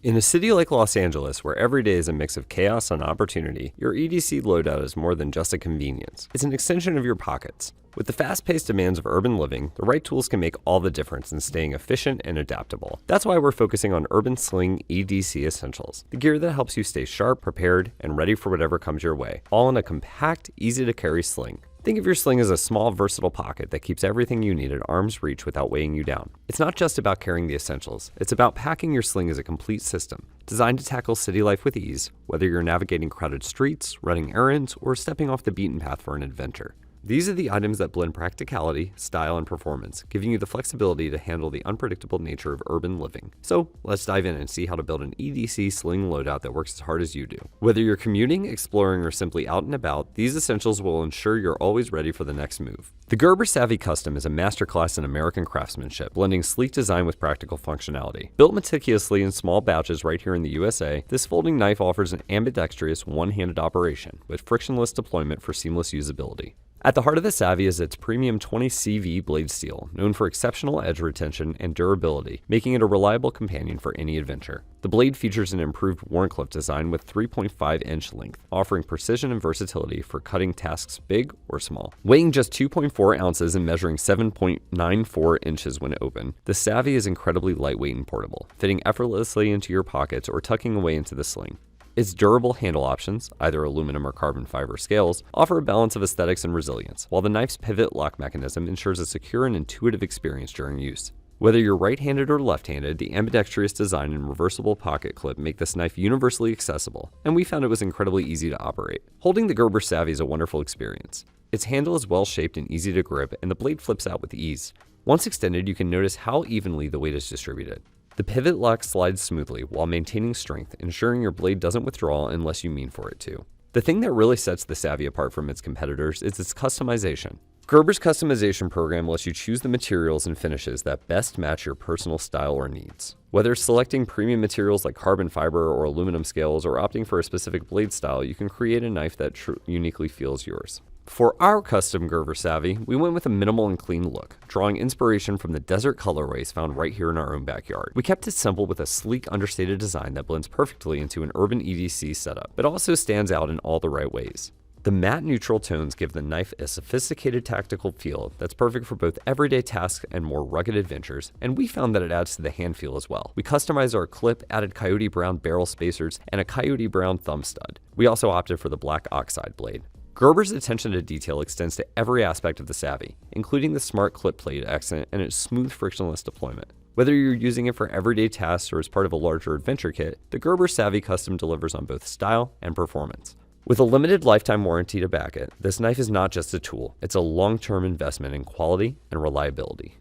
In a city like Los Angeles, where every day is a mix of chaos and opportunity, your EDC loadout is more than just a convenience. It's an extension of your pockets. With the fast-paced demands of urban living, the right tools can make all the difference in staying efficient and adaptable. That's why we're focusing on Urban Sling EDC Essentials, the gear that helps you stay sharp, prepared, and ready for whatever comes your way, all in a compact, easy-to-carry sling. Think of your sling as a small, versatile pocket that keeps everything you need at arm's reach without weighing you down. It's not just about carrying the essentials, it's about packing your sling as a complete system, designed to tackle city life with ease, whether you're navigating crowded streets, running errands, or stepping off the beaten path for an adventure. These are the items that blend practicality, style, and performance, giving you the flexibility to handle the unpredictable nature of urban living. So let's dive in and see how to build an EDC sling loadout that works as hard as you do. Whether you're commuting, exploring, or simply out and about, these essentials will ensure you're always ready for the next move. The Gerber Savvy Custom is a masterclass in American craftsmanship, blending sleek design with practical functionality. Built meticulously in small batches right here in the USA, this folding knife offers an ambidextrous, one-handed operation with frictionless deployment for seamless usability. At the heart of the Savvy is its premium 20CV blade steel, known for exceptional edge retention and durability, making it a reliable companion for any adventure. The blade features an improved Warncliffe design with 3.5-inch length, offering precision and versatility for cutting tasks big or small. Weighing just 2.4 ounces and measuring 7.94 inches when open, the Savvy is incredibly lightweight and portable, fitting effortlessly into your pockets or tucking away into the sling. Its durable handle options, either aluminum or carbon fiber scales, offer a balance of aesthetics and resilience, while the knife's pivot lock mechanism ensures a secure and intuitive experience during use. Whether you're right-handed or left-handed, the ambidextrous design and reversible pocket clip make this knife universally accessible, and we found it was incredibly easy to operate. Holding the Gerber Savvy is a wonderful experience. Its handle is well-shaped and easy to grip, and the blade flips out with ease. Once extended, you can notice how evenly the weight is distributed. The pivot lock slides smoothly while maintaining strength, ensuring your blade doesn't withdraw unless you mean for it to. The thing that really sets the Savvy apart from its competitors is its customization. Gerber's customization program lets you choose the materials and finishes that best match your personal style or needs. Whether selecting premium materials like carbon fiber or aluminum scales or opting for a specific blade style, you can create a knife that uniquely feels yours. For our custom Gerber Savvy, we went with a minimal and clean look, drawing inspiration from the desert colorways found right here in our own backyard. We kept it simple with a sleek, understated design that blends perfectly into an urban EDC setup, but also stands out in all the right ways. The matte neutral tones give the knife a sophisticated tactical feel that's perfect for both everyday tasks and more rugged adventures, and we found that it adds to the hand feel as well. We customized our clip, added coyote brown barrel spacers, and a coyote brown thumb stud. We also opted for the black oxide blade. Gerber's attention to detail extends to every aspect of the Savvy, including the smart clip plate accent and its smooth frictionless deployment. Whether you're using it for everyday tasks or as part of a larger adventure kit, the Gerber Savvy Custom delivers on both style and performance. With a limited lifetime warranty to back it, this knife is not just a tool, it's a long-term investment in quality and reliability.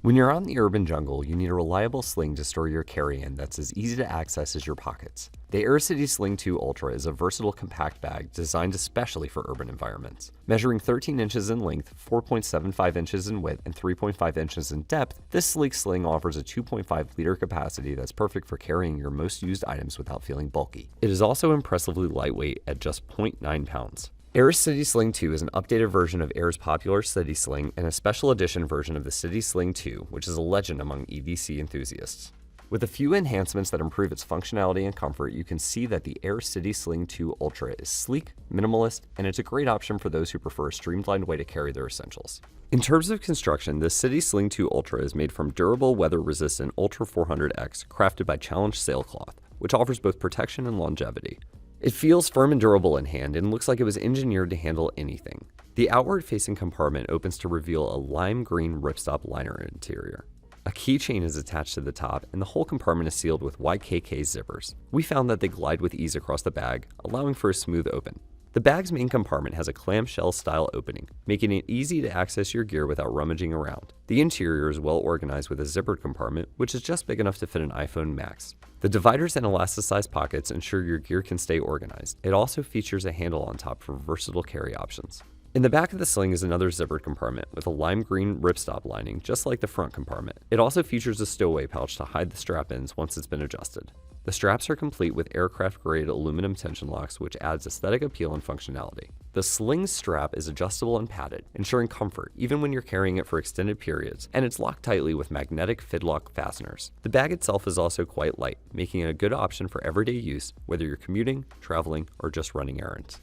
When you're out in the urban jungle, you need a reliable sling to store your carry-in that's as easy to access as your pockets. The AirCity Sling 2 Ultra is a versatile compact bag designed especially for urban environments. Measuring 13 inches in length, 4.75 inches in width, and 3.5 inches in depth, this sleek sling offers a 2.5-liter capacity that's perfect for carrying your most used items without feeling bulky. It is also impressively lightweight at just 0.9 pounds. Air's City Sling 2 is an updated version of Air's popular City Sling and a special edition version of the City Sling 2, which is a legend among EDC enthusiasts. With a few enhancements that improve its functionality and comfort, you can see that the Air City Sling 2 Ultra is sleek, minimalist, and it's a great option for those who prefer a streamlined way to carry their essentials. In terms of construction, the City Sling 2 Ultra is made from durable, weather-resistant Ultra 400X crafted by Challenge sailcloth, which offers both protection and longevity. It feels firm and durable in hand and looks like it was engineered to handle anything. The outward-facing compartment opens to reveal a lime green ripstop liner interior. A keychain is attached to the top, and the whole compartment is sealed with YKK zippers. We found that they glide with ease across the bag, allowing for a smooth open. The bag's main compartment has a clamshell-style opening, making it easy to access your gear without rummaging around. The interior is well organized with a zippered compartment, which is just big enough to fit an iPhone Max. The dividers and elasticized pockets ensure your gear can stay organized. It also features a handle on top for versatile carry options. In the back of the sling is another zippered compartment with a lime green ripstop lining, just like the front compartment. It also features a stowaway pouch to hide the strap-ins once it's been adjusted. The straps are complete with aircraft-grade aluminum tension locks, which adds aesthetic appeal and functionality. The Sling strap is adjustable and padded, ensuring comfort even when you're carrying it for extended periods, and it's locked tightly with magnetic fidlock fasteners. The bag itself is also quite light, making it a good option for everyday use, whether you're commuting, traveling, or just running errands.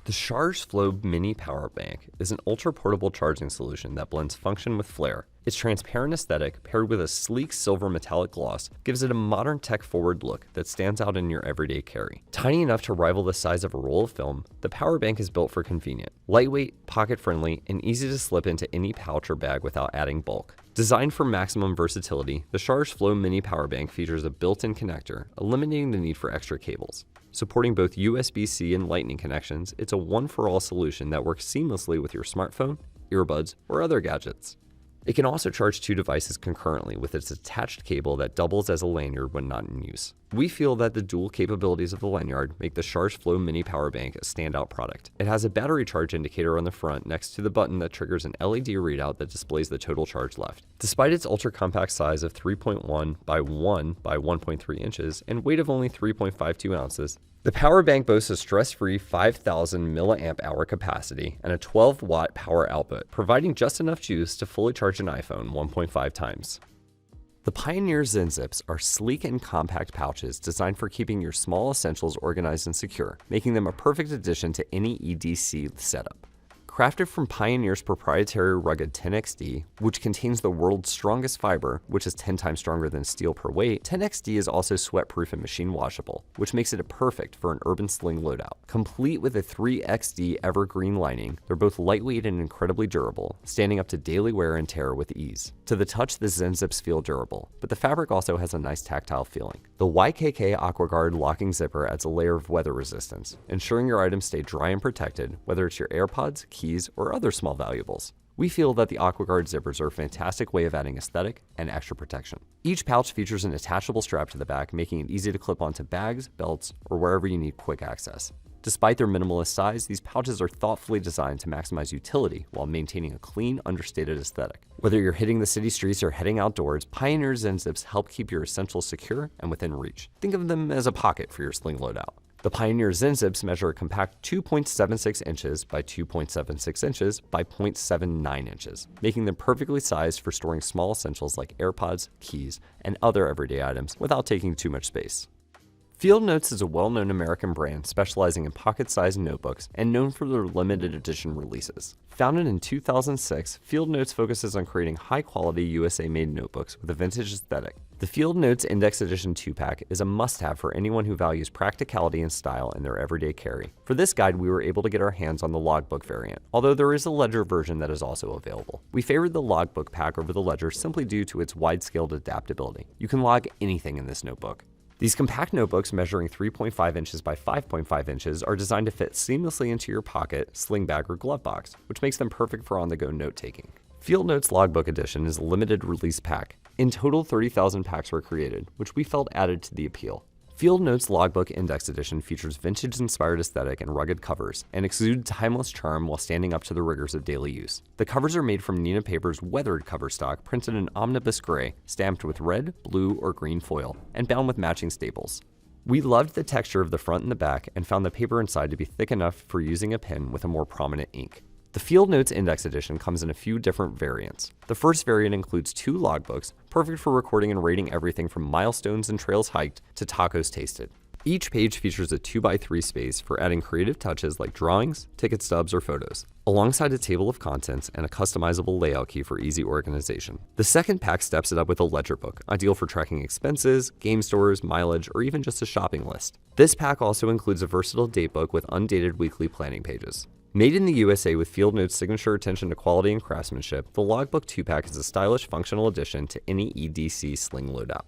The Sharge Flow Mini Power Bank is an ultra-portable charging solution that blends function with flair. Its transparent aesthetic, paired with a sleek silver metallic gloss, gives it a modern tech-forward look that stands out in your everyday carry. Tiny enough to rival the size of a roll of film, the power bank is built for convenience. Lightweight, pocket-friendly, and easy to slip into any pouch or bag without adding bulk. Designed for maximum versatility, the Sharge Flow Mini Power Bank features a built-in connector, eliminating the need for extra cables. Supporting both USB-C and Lightning connections, it's a one-for-all solution that works seamlessly with your smartphone, earbuds, or other gadgets. It can also charge two devices concurrently with its attached cable that doubles as a lanyard when not in use. We feel that the dual capabilities of the lanyard make the Sharge Flow Mini Power Bank a standout product. It has a battery charge indicator on the front next to the button that triggers an LED readout that displays the total charge left. Despite its ultra-compact size of 3.1 by 1 by 1.3 inches and weight of only 3.52 ounces, the power bank boasts a stress-free 5,000 mAh capacity and a 12-watt power output, providing just enough juice to fully charge an iPhone 1.5 times. The Pioneer Zen Zips are sleek and compact pouches designed for keeping your small essentials organized and secure, making them a perfect addition to any EDC setup. Crafted from Pioneer's proprietary rugged 10XD, which contains the world's strongest fiber, which is 10 times stronger than steel per weight, 10XD is also sweat-proof and machine washable, which makes it perfect for an urban sling loadout. Complete with a 3XD evergreen lining, they're both lightweight and incredibly durable, standing up to daily wear and tear with ease. To the touch, the Zen Zips feel durable, but the fabric also has a nice tactile feeling. The YKK AquaGuard locking zipper adds a layer of weather resistance, ensuring your items stay dry and protected, whether it's your AirPods, keys, or other small valuables. We feel that the AquaGuard zippers are a fantastic way of adding aesthetic and extra protection. Each pouch features an attachable strap to the back, making it easy to clip onto bags, belts, or wherever you need quick access. Despite their minimalist size, these pouches are thoughtfully designed to maximize utility while maintaining a clean, understated aesthetic. Whether you're hitting the city streets or heading outdoors, Pioneer Zen Zips help keep your essentials secure and within reach. Think of them as a pocket for your sling loadout. The Pioneer Zen Zips measure a compact 2.76 inches by 2.76 inches by 0.79 inches, making them perfectly sized for storing small essentials like AirPods, keys, and other everyday items without taking too much space. Field Notes is a well-known American brand specializing in pocket-sized notebooks and known for their limited edition releases. Founded in 2006, Field Notes focuses on creating high-quality USA-made notebooks with a vintage aesthetic. The Field Notes Index Edition 2-pack is a must-have for anyone who values practicality and style in their everyday carry. For this guide, we were able to get our hands on the logbook variant, although there is a ledger version that is also available. We favored the logbook pack over the ledger simply due to its wide-scaled adaptability. You can log anything in this notebook. These compact notebooks measuring 3.5 inches by 5.5 inches are designed to fit seamlessly into your pocket, sling bag, or glove box, which makes them perfect for on-the-go note-taking. Field Notes Logbook Edition is a limited release pack. In total, 30,000 packs were created, which we felt added to the appeal. Field Notes Logbook Index Edition features vintage-inspired aesthetic and rugged covers, and exudes timeless charm while standing up to the rigors of daily use. The covers are made from Neenah Paper's weathered cover stock, printed in omnibus gray, stamped with red, blue, or green foil, and bound with matching staples. We loved the texture of the front and the back, and found the paper inside to be thick enough for using a pen with a more prominent ink. The Field Notes Index Edition comes in a few different variants. The first variant includes 2 logbooks, perfect for recording and rating everything from milestones and trails hiked to tacos tasted. Each page features a 2x3 space for adding creative touches like drawings, ticket stubs, or photos, alongside a table of contents and a customizable layout key for easy organization. The second pack steps it up with a ledger book, ideal for tracking expenses, game stores, mileage, or even just a shopping list. This pack also includes a versatile date book with undated weekly planning pages. Made in the USA with Field Notes' signature attention to quality and craftsmanship, the Logbook 2-pack is a stylish, functional addition to any EDC sling loadout.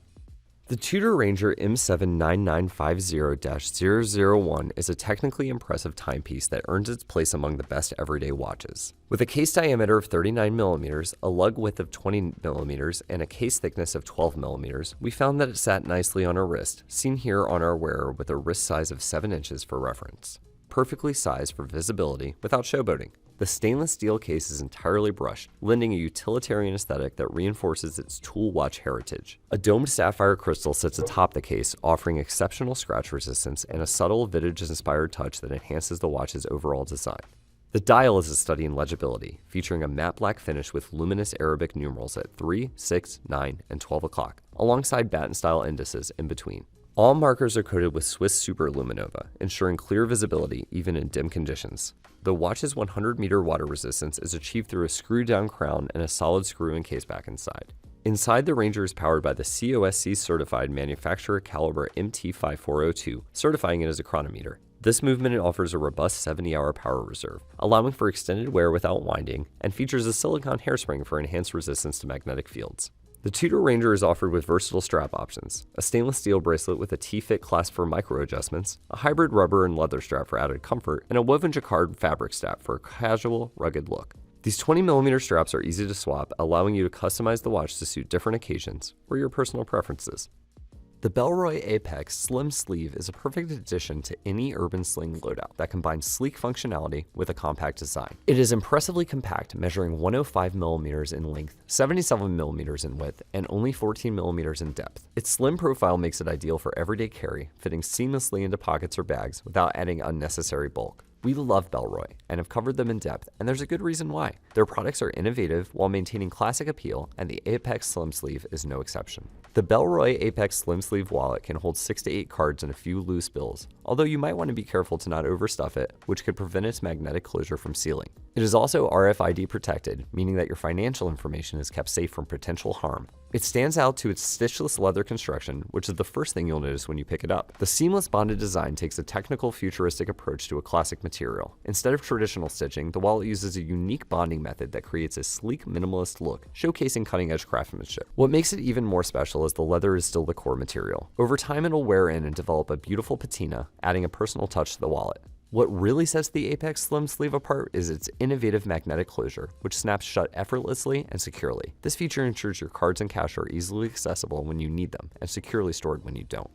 The Tudor Ranger M79950-001 is a technically impressive timepiece that earns its place among the best everyday watches. With a case diameter of 39mm, a lug width of 20mm, and a case thickness of 12mm, we found that it sat nicely on our wrist, seen here on our wearer with a wrist size of 7 inches for reference. Perfectly sized for visibility without showboating. The stainless steel case is entirely brushed, lending a utilitarian aesthetic that reinforces its tool watch heritage. A domed sapphire crystal sits atop the case, offering exceptional scratch resistance and a subtle vintage-inspired touch that enhances the watch's overall design. The dial is a study in legibility, featuring a matte black finish with luminous Arabic numerals at 3, 6, 9, and 12 o'clock, alongside baton-style indices in between. All markers are coated with Swiss Super Luminova, ensuring clear visibility even in dim conditions. The watch's 100-meter water resistance is achieved through a screw-down crown and a solid screw and case back inside. Inside, the Ranger is powered by the COSC certified manufacturer caliber MT5402, certifying it as a chronometer. This movement offers a robust 70-hour power reserve, allowing for extended wear without winding, and features a silicone hairspring for enhanced resistance to magnetic fields. The Tudor Ranger is offered with versatile strap options, a stainless steel bracelet with a T-fit clasp for micro adjustments, a hybrid rubber and leather strap for added comfort, and a woven jacquard fabric strap for a casual, rugged look. These 20mm straps are easy to swap, allowing you to customize the watch to suit different occasions or your personal preferences. The Bellroy Apex Slim Sleeve is a perfect addition to any urban sling loadout that combines sleek functionality with a compact design. It is impressively compact, measuring 105mm in length, 77mm in width, and only 14mm in depth. Its slim profile makes it ideal for everyday carry, fitting seamlessly into pockets or bags without adding unnecessary bulk. We love Bellroy and have covered them in depth, and there's a good reason why. Their products are innovative while maintaining classic appeal, and the Apex Slim Sleeve is no exception. The Bellroy Apex Slim Sleeve wallet can hold 6 to 8 cards and a few loose bills, although you might want to be careful to not overstuff it, which could prevent its magnetic closure from sealing. It is also RFID protected, meaning that your financial information is kept safe from potential harm. It stands out to its stitchless leather construction, which is the first thing you'll notice when you pick it up. The seamless bonded design takes a technical, futuristic approach to a classic material. Instead of traditional stitching, the wallet uses a unique bonding method that creates a sleek, minimalist look, showcasing cutting-edge craftsmanship. What makes it even more special is the leather is still the core material. Over time, it'll wear in and develop a beautiful patina, adding a personal touch to the wallet. What really sets the Apex Slim Sleeve apart is its innovative magnetic closure, which snaps shut effortlessly and securely. This feature ensures your cards and cash are easily accessible when you need them and securely stored when you don't.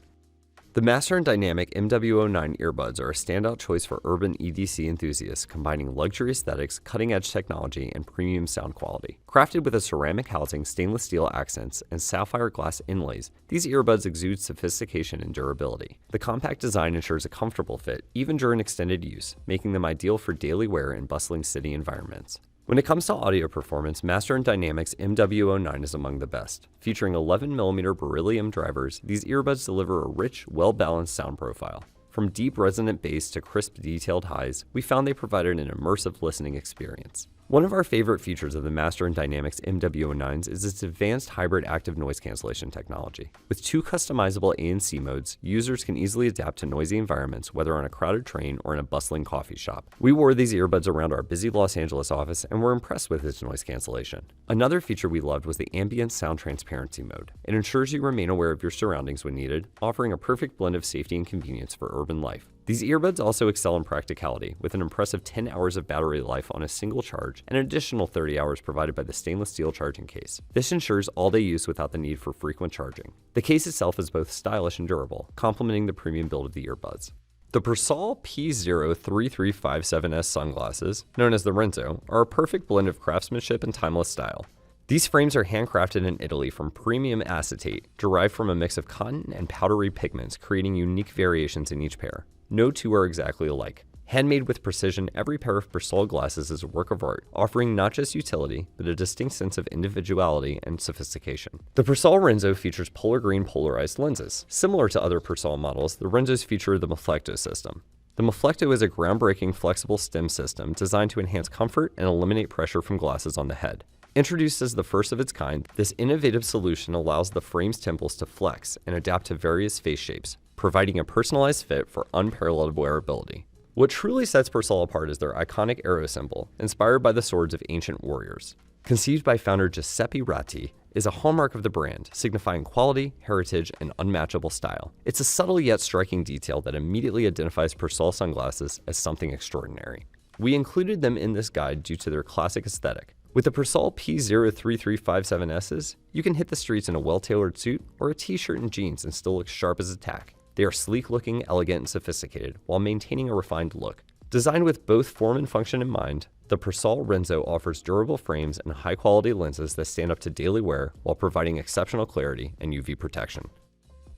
The Master & Dynamic MW09 earbuds are a standout choice for urban EDC enthusiasts, combining luxury aesthetics, cutting-edge technology, and premium sound quality. Crafted with a ceramic housing, stainless steel accents, and sapphire glass inlays, these earbuds exude sophistication and durability. The compact design ensures a comfortable fit, even during extended use, making them ideal for daily wear in bustling city environments. When it comes to audio performance, Master & Dynamic's MW09 is among the best. Featuring 11mm beryllium drivers, these earbuds deliver a rich, well-balanced sound profile. From deep resonant bass to crisp detailed highs, we found they provided an immersive listening experience. One of our favorite features of the Master & Dynamic's MW09s is its advanced hybrid active noise cancellation technology. With 2 customizable ANC modes, users can easily adapt to noisy environments, whether on a crowded train or in a bustling coffee shop. We wore these earbuds around our busy Los Angeles office and were impressed with its noise cancellation. Another feature we loved was the ambient sound transparency mode. It ensures you remain aware of your surroundings when needed, offering a perfect blend of safety and convenience for urban life. These earbuds also excel in practicality, with an impressive 10 hours of battery life on a single charge and an additional 30 hours provided by the stainless steel charging case. This ensures all-day use without the need for frequent charging. The case itself is both stylish and durable, complementing the premium build of the earbuds. The Persol P03357S sunglasses, known as the Renzo, are a perfect blend of craftsmanship and timeless style. These frames are handcrafted in Italy from premium acetate, derived from a mix of cotton and powdery pigments, creating unique variations in each pair. No two are exactly alike. Handmade with precision, every pair of Persol glasses is a work of art, offering not just utility, but a distinct sense of individuality and sophistication. The Persol Renzo features polar green polarized lenses. Similar to other Persol models, the Renzos feature the Maflecto system. The Maflecto is a groundbreaking flexible stem system designed to enhance comfort and eliminate pressure from glasses on the head. Introduced as the first of its kind, this innovative solution allows the frame's temples to flex and adapt to various face shapes, providing a personalized fit for unparalleled wearability. What truly sets Persol apart is their iconic arrow symbol, inspired by the swords of ancient warriors. Conceived by founder Giuseppe Ratti, is a hallmark of the brand, signifying quality, heritage, and unmatchable style. It's a subtle yet striking detail that immediately identifies Persol sunglasses as something extraordinary. We included them in this guide due to their classic aesthetic. With the Persol P03357Ss, you can hit the streets in a well-tailored suit or a t-shirt and jeans and still look sharp as a tack. They are sleek-looking, elegant, and sophisticated, while maintaining a refined look. Designed with both form and function in mind, the Persol Renzo offers durable frames and high-quality lenses that stand up to daily wear while providing exceptional clarity and UV protection.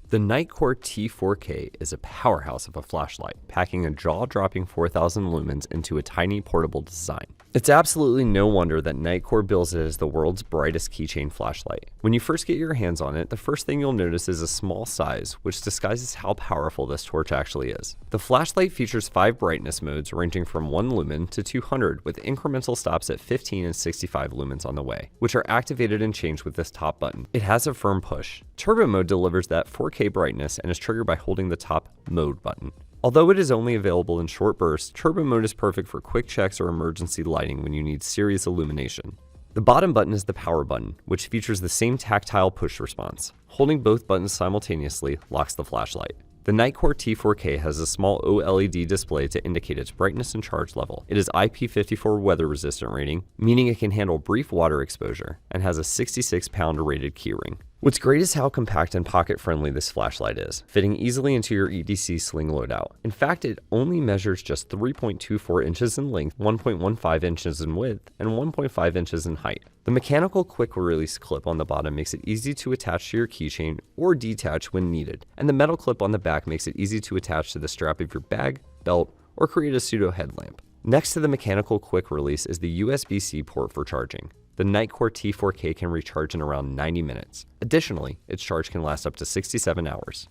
The Nitecore T4K is a powerhouse of a flashlight, packing a jaw-dropping 4,000 lumens into a tiny portable design. It's absolutely no wonder that Nitecore bills it as the world's brightest keychain flashlight. When you first get your hands on it, the first thing you'll notice is a small size, which disguises how powerful this torch actually is. The flashlight features 5 brightness modes ranging from 1 lumen to 200, with incremental stops at 15 and 65 lumens on the way, which are activated and changed with this top button. It has a firm push. Turbo mode delivers that 4K brightness and is triggered by holding the top mode button. Although it is only available in short bursts, turbo mode is perfect for quick checks or emergency lighting when you need serious illumination. The bottom button is the power button, which features the same tactile push response. Holding both buttons simultaneously locks the flashlight. The Nitecore T4K has a small OLED display to indicate its brightness and charge level. It is IP54 weather resistant rating, meaning it can handle brief water exposure, and has a 66-pound rated keyring. What's great is how compact and pocket-friendly this flashlight is, fitting easily into your EDC Sling loadout. In fact, it only measures just 3.24 inches in length, 1.15 inches in width, and 1.5 inches in height. The mechanical quick-release clip on the bottom makes it easy to attach to your keychain or detach when needed, and the metal clip on the back makes it easy to attach to the strap of your bag, belt, or create a pseudo headlamp. Next to the mechanical quick-release is the USB-C port for charging. The Nitecore T4K can recharge in around 90 minutes. Additionally, its charge can last up to 67 hours.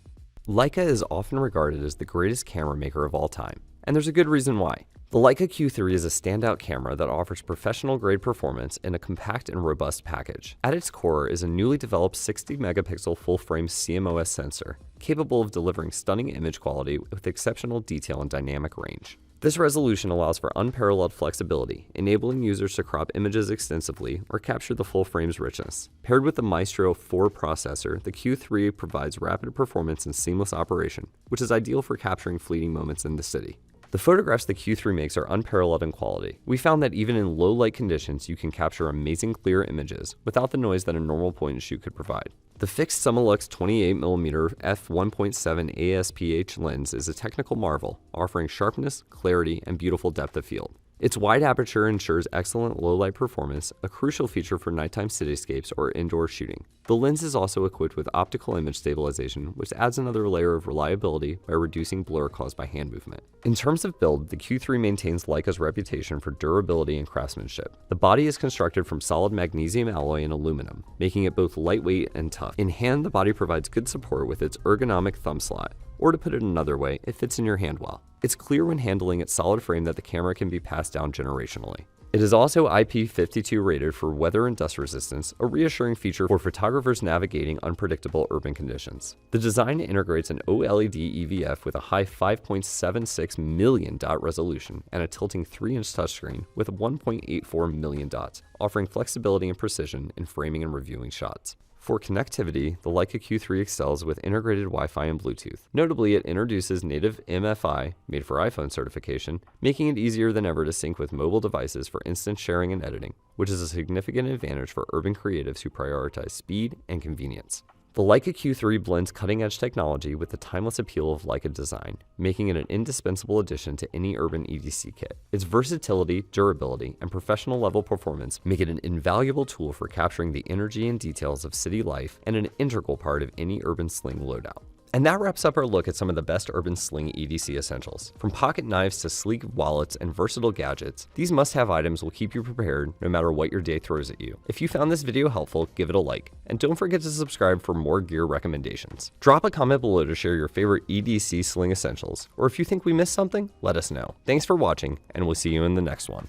Leica is often regarded as the greatest camera maker of all time, and there's a good reason why. The Leica Q3 is a standout camera that offers professional-grade performance in a compact and robust package. At its core is a newly developed 60-megapixel full-frame CMOS sensor, capable of delivering stunning image quality with exceptional detail and dynamic range. This resolution allows for unparalleled flexibility, enabling users to crop images extensively or capture the full frame's richness. Paired with the Maestro 4 processor, the Q3 provides rapid performance and seamless operation, which is ideal for capturing fleeting moments in the city. The photographs the Q3 makes are unparalleled in quality. We found that even in low light conditions, you can capture amazing clear images without the noise that a normal point-and-shoot could provide. The fixed Summilux 28mm f1.7 ASPH lens is a technical marvel, offering sharpness, clarity, and beautiful depth of field. Its wide aperture ensures excellent low-light performance, a crucial feature for nighttime cityscapes or indoor shooting. The lens is also equipped with optical image stabilization, which adds another layer of reliability by reducing blur caused by hand movement. In terms of build, the Q3 maintains Leica's reputation for durability and craftsmanship. The body is constructed from solid magnesium alloy and aluminum, making it both lightweight and tough. In hand, the body provides good support with its ergonomic thumb slot, or to put it another way, it fits in your hand well. It's clear when handling its solid frame that the camera can be passed down generationally. It is also IP52 rated for weather and dust resistance, a reassuring feature for photographers navigating unpredictable urban conditions. The design integrates an OLED EVF with a high 5.76 million dot resolution and a tilting 3-inch touchscreen with 1.84 million dots, offering flexibility and precision in framing and reviewing shots. For connectivity, the Leica Q3 excels with integrated Wi-Fi and Bluetooth. Notably, it introduces native MFI, made for iPhone certification, making it easier than ever to sync with mobile devices for instant sharing and editing, which is a significant advantage for urban creatives who prioritize speed and convenience. The Leica Q3 blends cutting-edge technology with the timeless appeal of Leica design, making it an indispensable addition to any urban EDC kit. Its versatility, durability, and professional-level performance make it an invaluable tool for capturing the energy and details of city life and an integral part of any urban sling loadout. And that wraps up our look at some of the best urban sling EDC essentials. From pocket knives to sleek wallets and versatile gadgets, these must-have items will keep you prepared no matter what your day throws at you. If you found this video helpful, give it a like, and don't forget to subscribe for more gear recommendations. Drop a comment below to share your favorite EDC sling essentials, or if you think we missed something, let us know. Thanks for watching, and we'll see you in the next one.